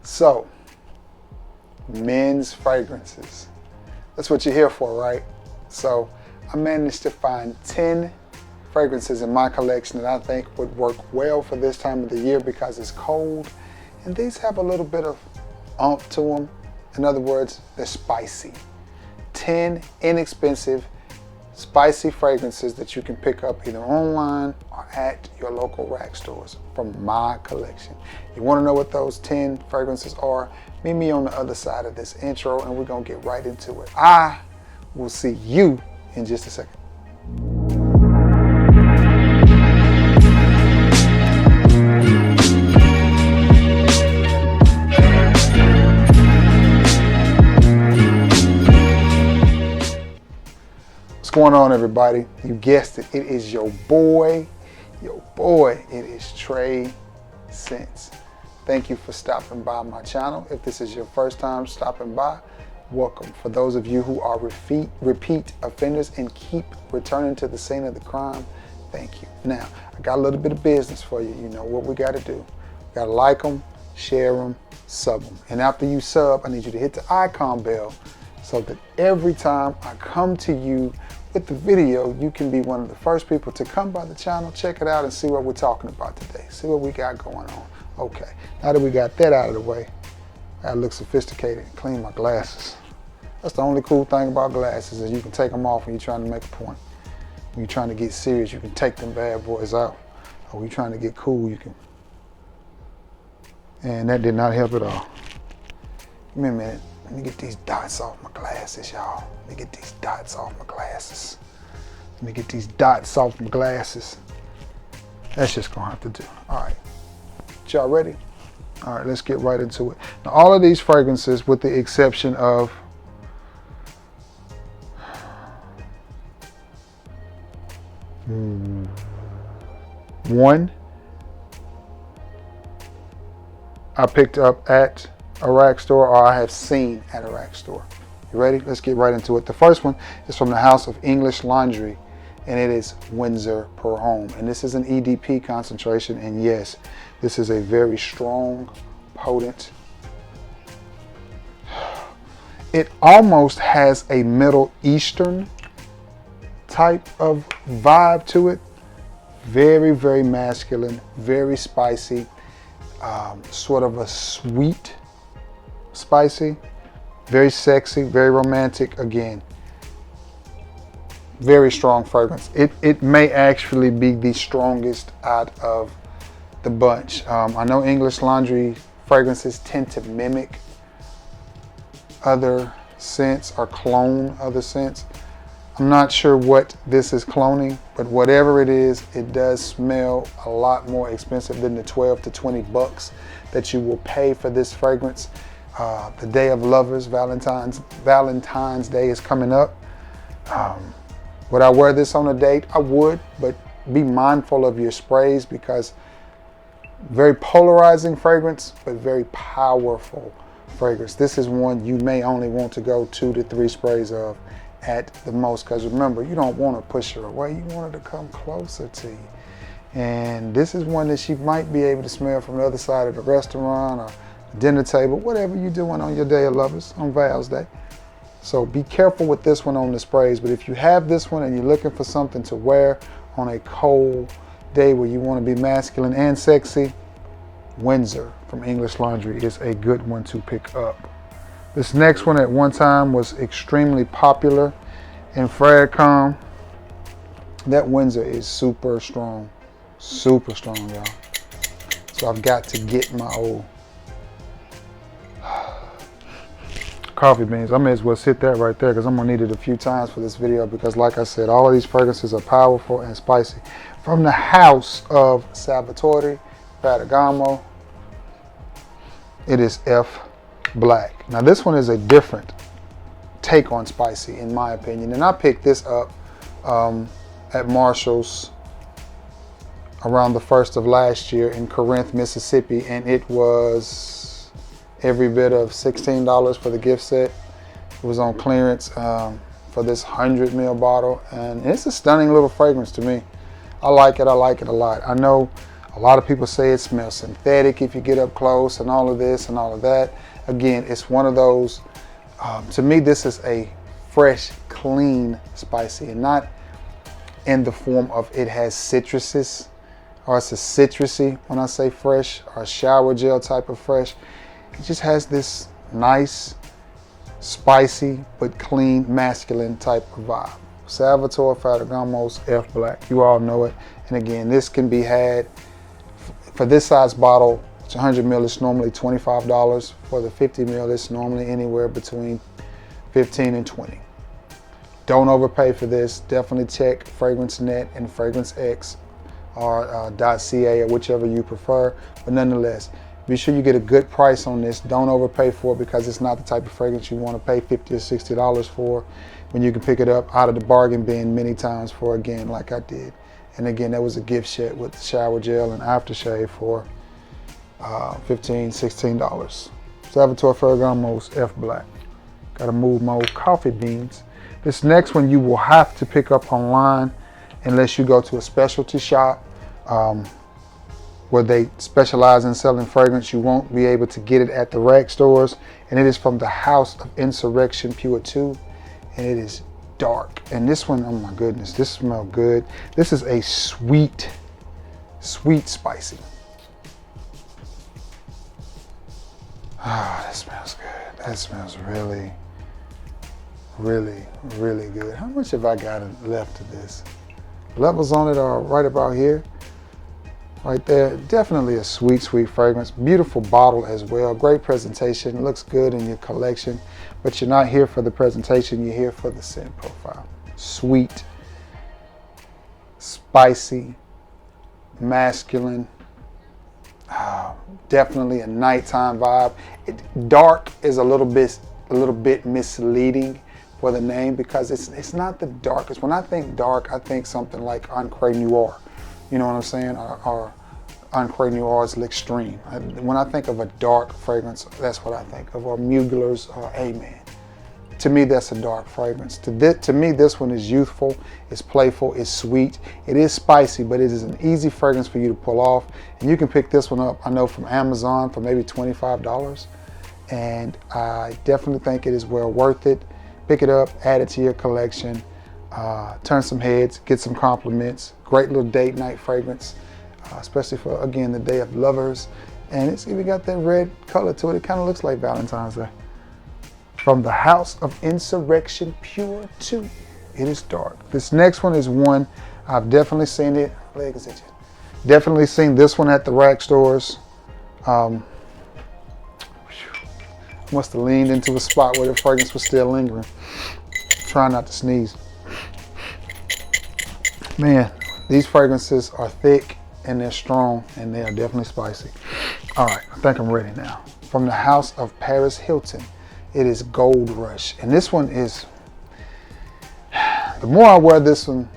So, men's fragrances. That's what you're here for, right? So, I managed to find 10 fragrances in my collection that I think would work well for this time of the year because it's cold. And these have a little bit of oomph to them. In other words, they're spicy. 10 inexpensive, spicy fragrances that you can pick up either online or at your local rack stores from my collection. You want to know what those 10 fragrances are? Meet me on the other side of this intro and we're going to get right into it. I will see you in just a second. What's going on, everybody? You guessed it. It is your boy. It is Trey Scents. Thank you for stopping by my channel. If this is your first time stopping by, welcome. For those of you who are repeat offenders and keep returning to the scene of the crime, thank you. Now, I got a little bit of business for you. You know what we got to do. We got to like them, share them, sub them. And after you sub, I need you to hit the icon bell so that every time I come to you with the video, you can be one of the first people to come by the channel, check it out, and see what we're talking about today. See what we got going on. Okay, now that we got that out of the way, I look sophisticated and clean my glasses. That's the only cool thing about glasses is you can take them off when you're trying to make a point. When you're trying to get serious, you can take them bad boys out. Or when you're trying to get cool, you can. And that did not help at all. Give me a minute. Let me get these dots off my glasses, y'all. Let me get these dots off my glasses. Let me get these dots off my glasses. That's just gonna have to do. All right, y'all ready? All right, let's get right into it. Now, all of these fragrances, with the exception of one, I picked up at a rack store, or I have seen at a rack store. You ready? Let's get right into it. The first one is from the House of English Laundry, and it is Windsor Per Home. And this is an EDP concentration, and yes, this is a very strong, potent. It almost has a Middle Eastern type of vibe to it. Very, very masculine, very spicy, sort of a sweet spicy, very sexy, very romantic. Again, very strong fragrance. It may actually be the strongest out of the bunch. I know English Laundry fragrances tend to mimic other scents or clone other scents. I'm not sure what this is cloning, but whatever it is, it does smell a lot more expensive than the 12 to 20 bucks that you will pay for this fragrance. The Day of Lovers, Valentine's Day is coming up. Would I wear this on a date? I would, but be mindful of your sprays because very polarizing fragrance, but very powerful fragrance. This is one you may only want to go 2 to 3 sprays of at the most, because remember, you don't want to push her away. You want her to come closer to you. And this is one that she might be able to smell from the other side of the restaurant or dinner table, whatever you're doing on your Day of Lovers, on Val's Day. So be careful with this one on the sprays, but if you have this one and you're looking for something to wear on a cold day where you want to be masculine and sexy, Windsor from English Laundry is a good one to pick up. This next one at one time was extremely popular in Ferragamo. That Windsor is super strong, y'all. So I've got to get my old coffee beans. I may as well sit that right there because I'm gonna need it a few times for this video because like I said, all of these fragrances are powerful and spicy. From the House of Salvatore, Ferragamo, it is F Black. Now this one is a different take on spicy in my opinion, and I picked this up at Marshall's around the 1st of last year in Corinth, Mississippi, and it was every bit of $16 for the gift set. It was on clearance for this 100 ml bottle, and it's a stunning little fragrance to me. I like it a lot. I know A lot of people say it smells synthetic if you get up close and all of this and all of that. Again, it's one of those, to me, this is a fresh, clean spicy, and not in the form of it has citruses, or it's a citrusy when I say fresh, or a shower gel type of fresh. It just has this nice, spicy, but clean, masculine type of vibe. Salvatore Ferragamo's F Black. You all know it. And again, this can be had for this size bottle. It's 100 ml. It's normally $25. For the 50 ml, it's normally anywhere between 15 and 20. Don't overpay for this. Definitely check FragranceNet and FragranceX or .ca or whichever you prefer. But nonetheless, be sure you get a good price on this. Don't overpay for it, because it's not the type of fragrance you want to pay $50 or $60 for, when you can pick it up out of the bargain bin many times for, again, like I did. And again, that was a gift set with shower gel and aftershave for $15, $16. Salvatore Ferragamo's F Black. Got to move my old coffee beans. This next one you will have to pick up online unless you go to a specialty shop where they specialize in selling fragrance. You won't be able to get it at the rag stores. And it is from the House of Insurrection Pure 2. And it is dark. And this one, oh my goodness, this smells good. This is a sweet, sweet spicy. Ah, that smells good. That smells really, really, really good. How much have I got left of this? Levels on it are right about here. Right there. Definitely a sweet, sweet fragrance. Beautiful bottle as well. Great presentation. Looks good in your collection. But you're not here for the presentation. You're here for the scent profile. Sweet, spicy, masculine. Definitely a nighttime vibe. Dark is a little bit misleading for the name, because it's not the darkest. When I think dark, I think something like Encre Noir. You know what I'm saying? Or Encre Noir's L'Extreme. When I think of a dark fragrance, that's what I think of. Or Mugler's or Amen. To me, that's a dark fragrance. To me, this one is youthful, it's playful, it's sweet. It is spicy, but it is an easy fragrance for you to pull off. And you can pick this one up, I know, from Amazon for maybe $25. And I definitely think it is well worth it. Pick it up, add it to your collection, turn some heads, get some compliments. Great little date night fragrance, especially for, again, the day of lovers. And it's even got that red color to it. It kind of looks like Valentine's Day. From the House of Insurrection Pure 2. It is dark. This next one is one I've definitely seen it. Definitely seen this one at the rack stores. Must have leaned into a spot where the fragrance was still lingering. Try not to sneeze. Man, these fragrances are thick and they're strong and they are definitely spicy. All right, I think I'm ready now. From the House of Paris Hilton, it is Gold Rush. And this one is, the more I wear this one,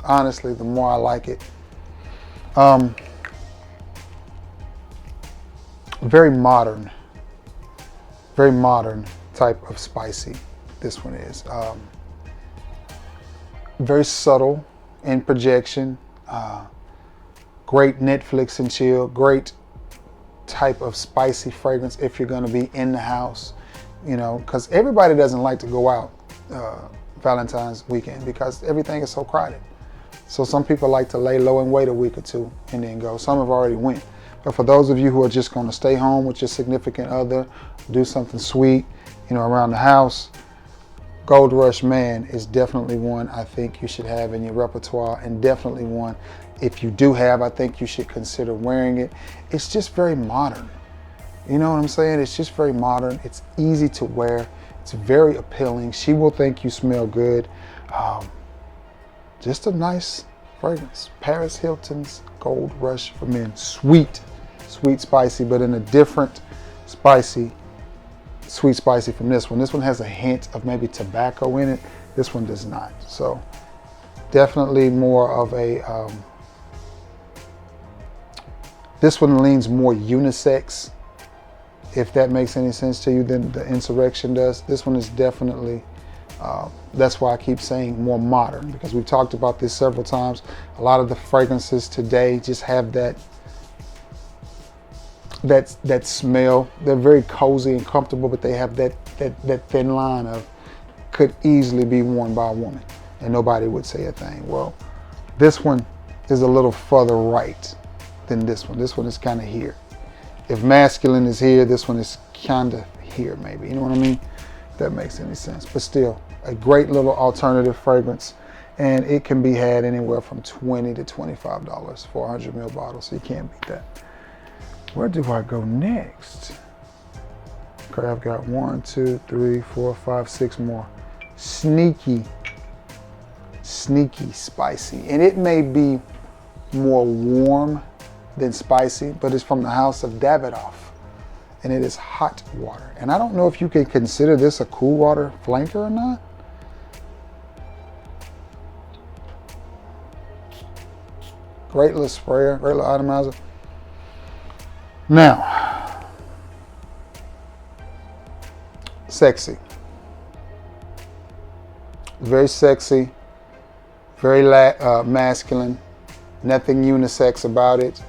honestly, the more I like it. Very modern type of spicy this one is. Very subtle in projection, great Netflix and chill, great type of spicy fragrance if you're going to be in the house, you know, because everybody doesn't like to go out Valentine's weekend because everything is so crowded. So some people like to lay low and wait a week or two and then go. Some have already went. But for those of you who are just going to stay home with your significant other, do something sweet, you know, around the house, Gold Rush, man, is definitely one I think you should have in your repertoire, and definitely one, if you do have, I think you should consider wearing it. It's just very modern. You know what I'm saying? It's just very modern. It's easy to wear. It's very appealing. She will think you smell good. Just a nice fragrance. Paris Hilton's Gold Rush for men. Sweet, sweet spicy, but in a different spicy, sweet spicy from this one. This one has a hint of maybe tobacco in it. This one does not. So definitely more of a, this one leans more unisex, if that makes any sense to you, than the Insurrection does. This one is definitely, that's why I keep saying more modern, because we've talked about this several times. A lot of the fragrances today just have that that smell. They're very cozy and comfortable, but they have that thin line of could easily be worn by a woman and nobody would say a thing. Well, this one is a little further right than this one. This one is kind of here. If masculine is here, this one is kind of here maybe. You know what I mean? If that makes any sense. But still, a great little alternative fragrance. And it can be had anywhere from $20 to $25 for a 100 ml bottle. So you can't beat that. Where do I go next? Okay, I've got 1, 2, 3, 4, 5, 6 more. Sneaky spicy. And it may be more warm than spicy, but it's from the house of Davidoff. And it is hot water. And I don't know if you can consider this a cool water flanker or not. Great little sprayer, great little atomizer. Now, sexy. Very sexy, very masculine, nothing unisex about it.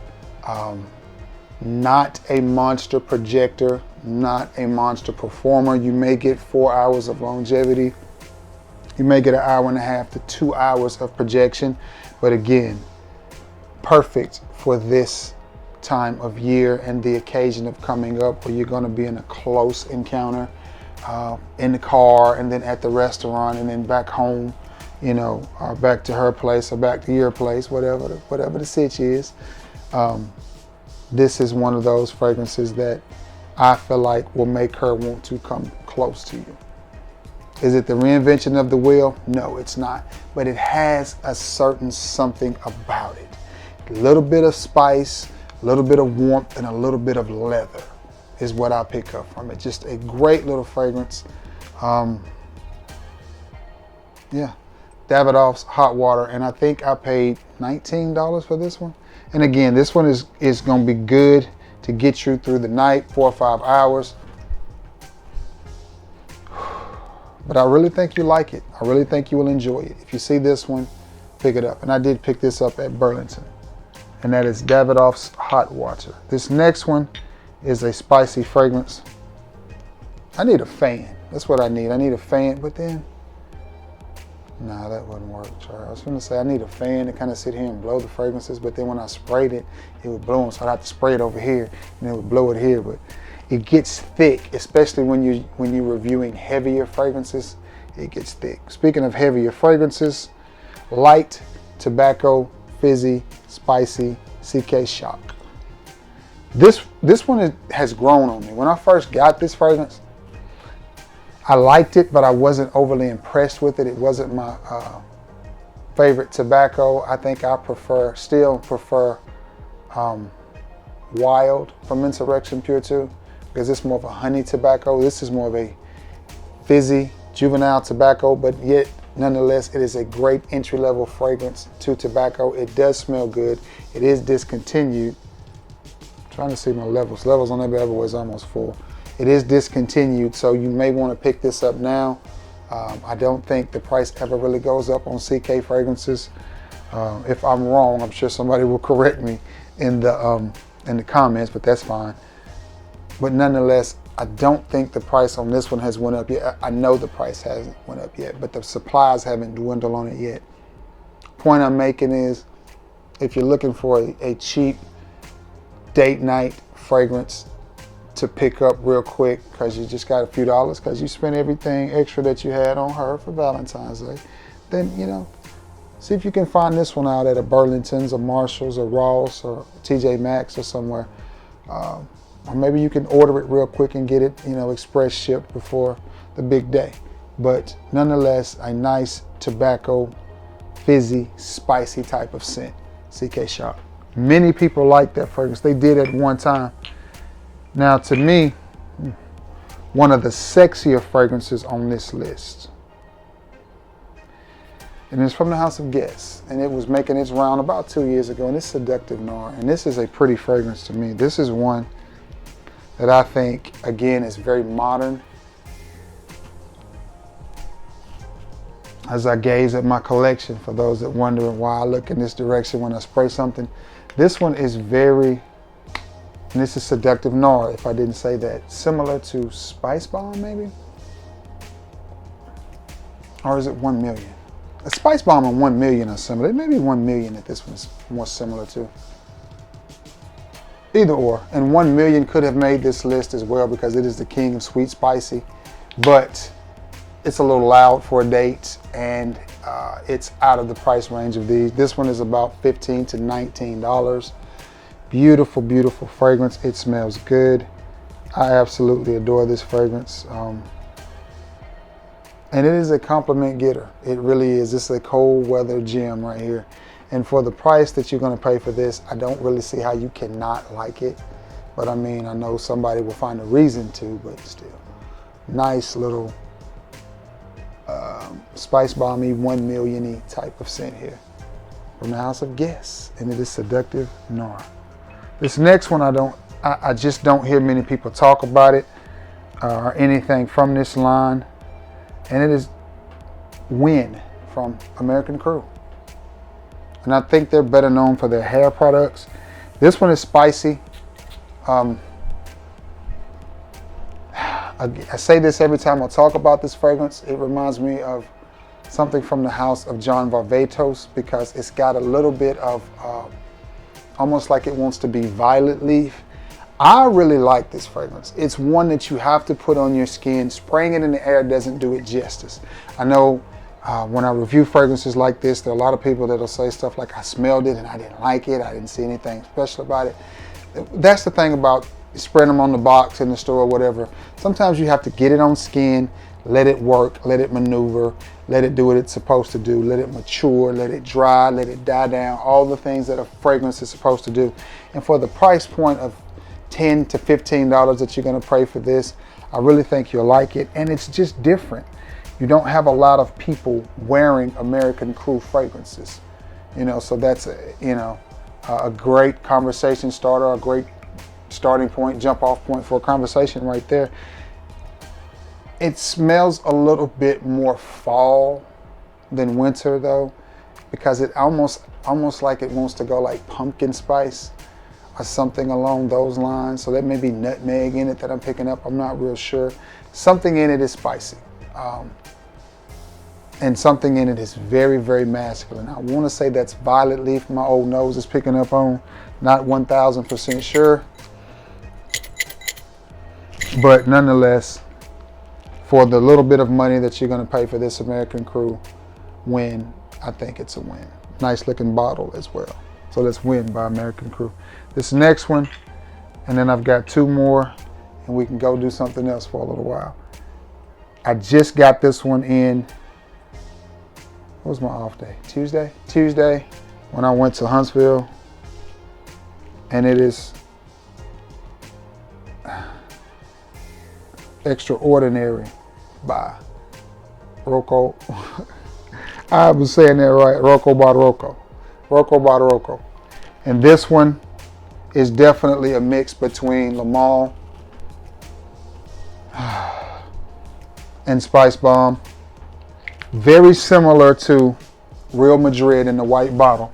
Not a monster projector, not a monster performer. You may get 4 hours of longevity. You may get 1.5 hours to 2 hours of projection. But again, perfect for this time of year and the occasion of coming up where you're going to be in a close encounter in the car and then at the restaurant and then back home, you know, or back to her place or back to your place, whatever the sitch is. This is one of those fragrances that I feel like will make her want to come close to you. Is it the reinvention of the wheel? No, it's not. But it has a certain something about it. A little bit of spice, a little bit of warmth, and a little bit of leather is what I pick up from it. Just a great little fragrance. Yeah, Davidoff's Hot Water, and I think I paid $19 for this one. And again, this one is going to be good to get you through the night, 4 or 5 hours. But I really think you like it. I really think you will enjoy it. If you see this one, pick it up. And I did pick this up at Burlington. And that is Davidoff's Hot Water. This next one is a spicy fragrance. I need a fan. That's what I need. I need a fan, but then, nah, that wouldn't work, Charlie. I was going to say I need a fan to kind of sit here and blow the fragrances, but then when I sprayed it, it would blow them. So I'd have to spray it over here and it would blow it here. But it gets thick, especially when you're reviewing heavier fragrances. It gets thick. Speaking of heavier fragrances, light, tobacco, fizzy, spicy, CK Shock. This one has grown on me. When I first got this fragrance, I liked it, but I wasn't overly impressed with it. It wasn't my favorite tobacco. I think I still prefer Wild from Insurrection Pure 2 because it's more of a honey tobacco. This is more of a fizzy, juvenile tobacco, but yet nonetheless, it is a great entry-level fragrance to tobacco. It does smell good. It is discontinued. I'm trying to see my levels. Levels on that bad boy is almost full. It is discontinued, so you may want to pick this up now. I don't think the price ever really goes up on CK fragrances. If I'm wrong, I'm sure somebody will correct me in the comments, but that's fine. But nonetheless, I don't think the price on this one has went up yet. I know the price hasn't went up yet, but the supplies haven't dwindled on it yet. Point I'm making is, if you're looking for a cheap date night fragrance to pick up real quick because you just got a few dollars because you spent everything extra that you had on her for Valentine's Day, then, you know, see if you can find this one out at a Burlington's or Marshall's or Ross or TJ Maxx or somewhere. Or maybe you can order it real quick and get it, you know, express shipped before the big day. But nonetheless, a nice tobacco, fizzy, spicy type of scent, CK Shock. Many people like that fragrance. They did at one time. Now, to me, one of the sexier fragrances on this list. And it's from the House of Guess. And it was making its round about 2 years ago. And it's Seductive Noir. And this is a pretty fragrance to me. This is one that I think, again, is very modern. As I gaze at my collection, for those that wondering why I look in this direction when I spray something, this one is very And this is Seductive Noir, if I didn't say that. Similar to Spice Bomb, maybe? Or is it 1 million? A Spice Bomb and 1 million are similar. It may be 1 million that this one's more similar to. Either or. And 1 million could have made this list as well because it is the king of sweet spicy. But it's a little loud for a date, and it's out of the price range of these. This one is about $15 to $19. Beautiful, beautiful fragrance. It smells good. I absolutely adore this fragrance. And it is a compliment getter. It really is. This is a cold weather gem right here. And for the price that you're going to pay for this, I don't really see how you cannot like it. But I mean, I know somebody will find a reason to, but still. Nice little Spice Bomb-y, 1 million-y type of scent here from the House of Guess. And it is Seductive Noir. This next one, I just don't hear many people talk about it or anything from this line. And it is Win from American Crew. And I think they're better known for their hair products. This one is spicy. I say this every time I talk about this fragrance. It reminds me of something from the house of John Varvatos because it's got a little bit of almost like it wants to be violet leaf. I really like this fragrance. It's one that you have to put on your skin. Spraying it in the air doesn't do it justice. I know when I review fragrances like this, there are a lot of people that'll say stuff like, I smelled it and I didn't like it. I didn't see anything special about it. That's the thing about spreading them on the box in the store or whatever. Sometimes you have to get it on skin, let it work, let it maneuver, let it do what it's supposed to do, let it mature, let it dry, let it die down, all the things that a fragrance is supposed to do. And for the price point of $10 to $15 that you're going to pay for this, I really think you'll like it. And it's just different. You don't have a lot of people wearing American Crew fragrances, you know, so that's a great conversation starter, a great starting point, jump off point for a conversation right there. It smells a little bit more fall than winter though, because it almost like it wants to go like pumpkin spice or something along those lines. So there may be nutmeg in it that I'm picking up. I'm not real sure. Something in it is spicy. And something in it is very, very masculine. I want to say that's violet leaf. My old nose is picking up on. Not 1000% sure. But nonetheless, for the little bit of money that you're going to pay for this American Crew Win, I think it's a win. Nice looking bottle as well. So let's Win by American Crew. This next one, and then I've got two more, and we can go do something else for a little while. I just got this one in, what was my off day? Tuesday, when I went to Huntsville, and it is Extraordinary by Rocco. I was saying that right, Rocco by Rocco. And this one is definitely a mix between Le Mans and Spice Bomb. Very similar to Real Madrid in the white bottle.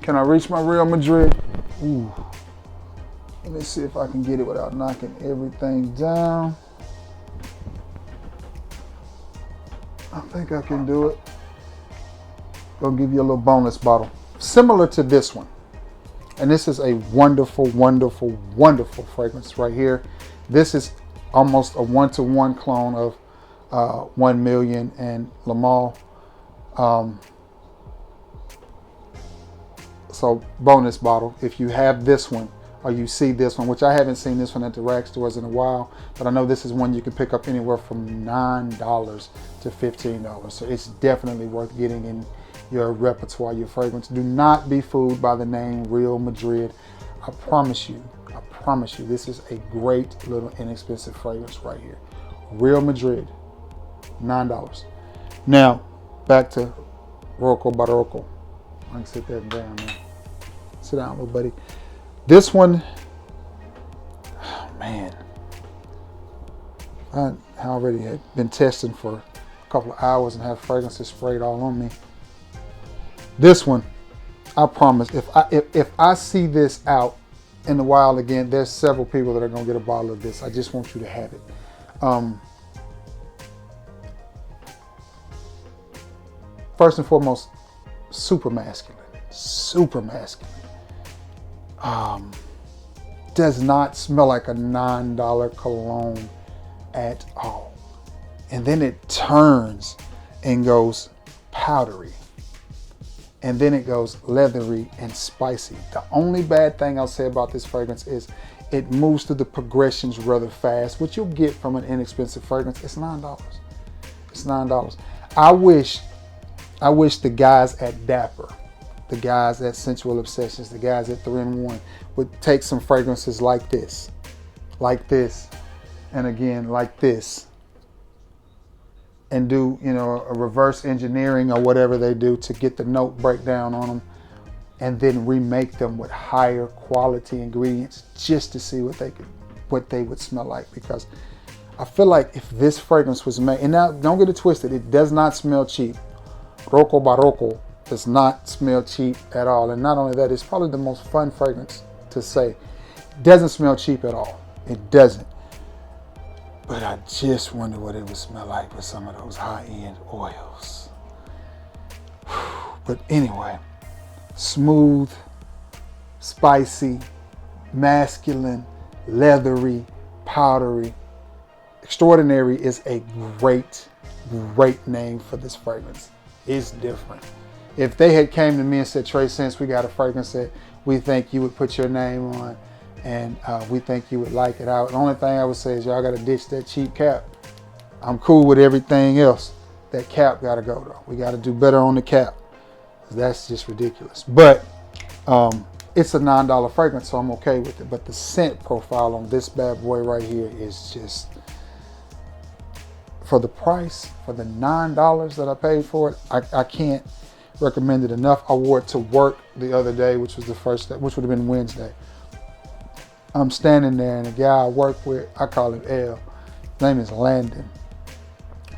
Can I reach my Real Madrid? Ooh. Let me see if I can get it without knocking everything down. I think I can do it. Gonna give you a little bonus bottle. Similar to this one. And this is a wonderful, wonderful, wonderful fragrance right here. This is almost a one-to-one clone of 1 million and Le Mans. So bonus bottle. If you have this one or you see this one, which I haven't seen this one at the rack stores in a while, but I know this is one you can pick up anywhere from $9 to $15. So it's definitely worth getting in your repertoire, your fragrance. Do not be fooled by the name Real Madrid. I promise you, this is a great little inexpensive fragrance right here. Real Madrid, $9. Now, back to Rocco Barocco. I can sit that down, man. Sit down, little buddy. This one, oh, man. I already had been testing for a couple of hours and have fragrances sprayed all on me. This one, I promise, if I see this out in the wild again, there's several people that are going to get a bottle of this. I just want you to have it. First and foremost, super masculine. Super masculine. Does not smell like a $9 cologne at all. And then it turns and goes powdery. And then it goes leathery and spicy. The only bad thing I'll say about this fragrance is it moves through the progressions rather fast, which you'll get from an inexpensive fragrance. It's $9. It's $9. I wish the guys at Dapper, the guys at Sensual Obsessions, the guys at 3-in-1 would take some fragrances like this, and again, like this, and do, you know, a reverse engineering or whatever they do to get the note breakdown on them, and then remake them with higher quality ingredients just to see what they would smell like. Because I feel like if this fragrance was made, and now don't get it twisted, it does not smell cheap. Rocco Barocco does not smell cheap at all. And not only that, it's probably the most fun fragrance to say. It doesn't smell cheap at all. It doesn't. But I just wonder what it would smell like with some of those high-end oils. But anyway, smooth, spicy, masculine, leathery, powdery. Extraordinary is a great, great name for this fragrance. It's different. If they had came to me and said, Trey, since we got a fragrance that we think you would put your name on, and we think you would like it out, the only thing I would say is y'all got to ditch that cheap cap. I'm cool with everything else. That cap got to go though. We got to do better on the cap. That's just ridiculous. But it's a $9 fragrance, so I'm okay with it. But the scent profile on this bad boy right here is just, for the price, for the $9 that I paid for it, I can't recommend it enough. I wore it to work the other day, which was the first day, which would have been Wednesday. I'm standing there and the guy I work with, I call him L. His name is Landon.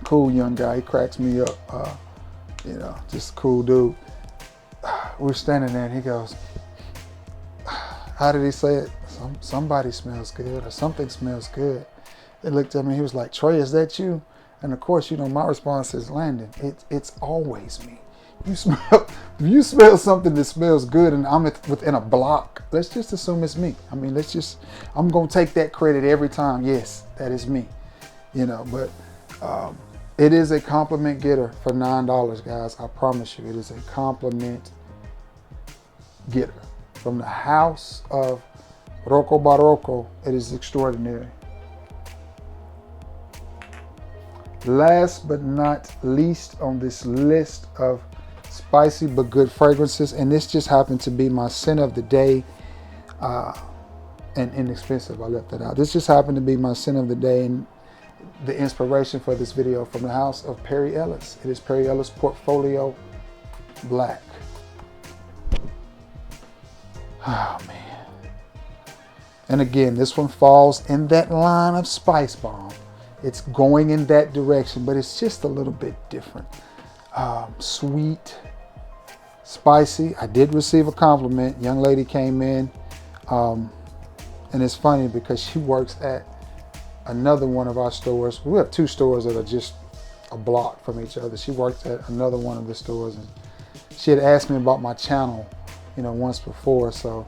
Cool young guy, he cracks me up. You know, just a cool dude. We're standing there and he goes, how did he say it? Somebody smells good or something smells good. He looked at me, he was like, Trey, is that you? And of course, you know, my response is, Landon, it's always me. If you smell something that smells good and I'm within a block, let's just assume it's me. I mean, I'm going to take that credit every time. Yes, that is me, you know, but it is a compliment getter for $9, guys. I promise you, it is a compliment getter. From the house of Rocco Barocco, it is extraordinary. Last but not least on this list of spicy but good fragrances, and this just happened to be my scent of the day, and inexpensive, I left that out. This just happened to be my scent of the day and the inspiration for this video, from the house of Perry Ellis. It is Perry Ellis Portfolio Black. Oh man. And again, this one falls in that line of Spice Bomb. It's going in that direction, but it's just a little bit different. Sweet, spicy. I did receive a compliment. Young lady came in, and it's funny because she works at another one of our stores. We have two stores that are just a block from each other. She works at another one of the stores, and she had asked me about my channel, you know, once before. So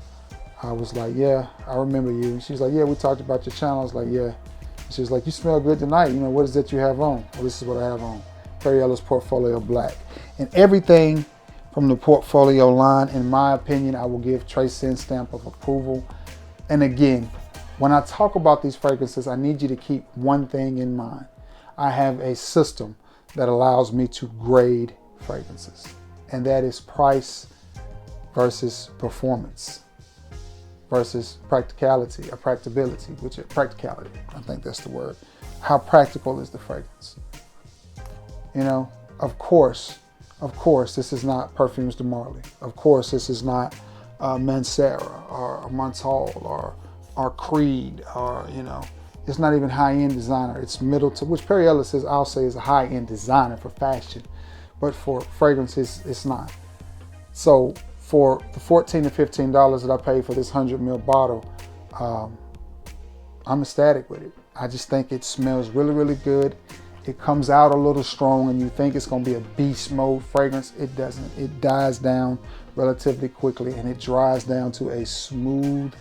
I was like, yeah, I remember you. She's like, yeah, we talked about your channel. I was like, yeah. She was like, you smell good tonight. You know, what is that you have on? Well, this is what I have on. Perry Ellis Portfolio Black. And everything from the Portfolio line, in my opinion, I will give Trey Sen's stamp of approval. And again, when I talk about these fragrances, I need you to keep one thing in mind. I have a system that allows me to grade fragrances, and that is price versus performance versus practicality or practicability, which is practicality. I think that's the word. How practical is the fragrance? You know, of course, this is not Perfumes de Marly. Of course, this is not Mancera or Montal or Creed, or, you know, it's not even high-end designer. It's middle to, which Perry Ellis is, I'll say, is a high-end designer for fashion, but for fragrances, it's not. So for the $14 to $15 that I paid for this 100 ml bottle, I'm ecstatic with it. I just think it smells really, really good. It comes out a little strong and you think it's gonna be a beast mode fragrance. It doesn't. It dies down relatively quickly and it dries down to a smooth,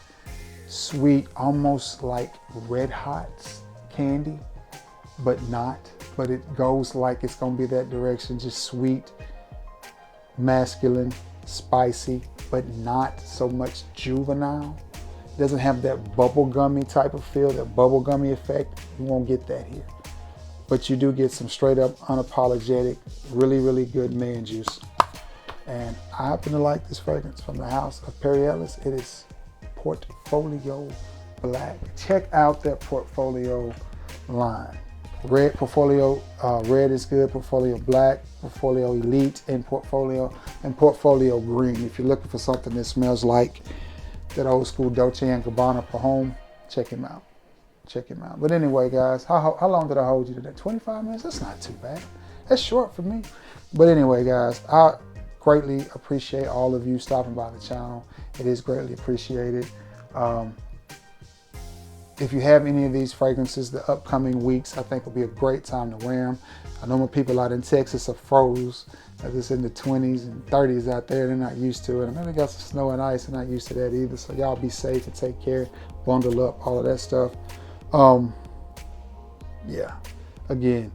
sweet, almost like Red Hot's candy, but not. But it goes like it's gonna be that direction, just sweet, masculine, spicy, but not so much juvenile. It doesn't have that bubblegummy type of feel, that bubblegummy effect. You won't get that here. But you do get some straight up, unapologetic, really, really good man juice. And I happen to like this fragrance from the house of Perry Ellis. It is Portfolio Black. Check out that Portfolio line. Red Portfolio, red is good, Portfolio Black, Portfolio Elite, and Portfolio Green. If you're looking for something that smells like that old school Dolce & Gabbana for home, check him out. Check him out. But anyway, guys, how long did I hold you today? 25 minutes? That's not too bad. That's short for me. But anyway, guys, I greatly appreciate all of you stopping by the channel. It is greatly appreciated. If you have any of these fragrances, the upcoming weeks, I think will be a great time to wear them. I know my people out in Texas are froze, as it's in the 20s and 30s out there. They're not used to it. I mean, they got some snow and ice. They're not used to that either. So y'all be safe and take care, bundle up, all of that stuff. Yeah, again,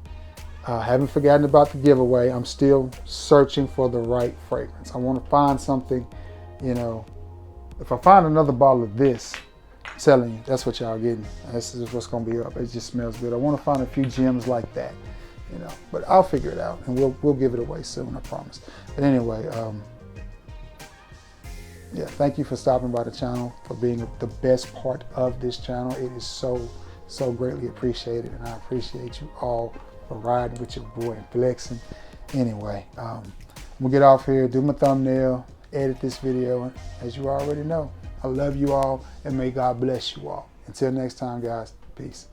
haven't forgotten about the giveaway. I'm still searching for the right fragrance. I want to find something, you know, if I find another bottle of this, I'm telling you, that's what y'all getting. This is what's going to be up. It just smells good. I want to find a few gems like that, you know, but I'll figure it out and we'll give it away soon, I promise. But anyway, yeah, thank you for stopping by the channel, for being the best part of this channel. It is so greatly appreciated, and I appreciate you all for riding with your boy and flexing. Anyway, I'm gonna get off here, do my thumbnail, edit this video. As you already know, I love you all, and may God bless you all. Until next time, guys, peace.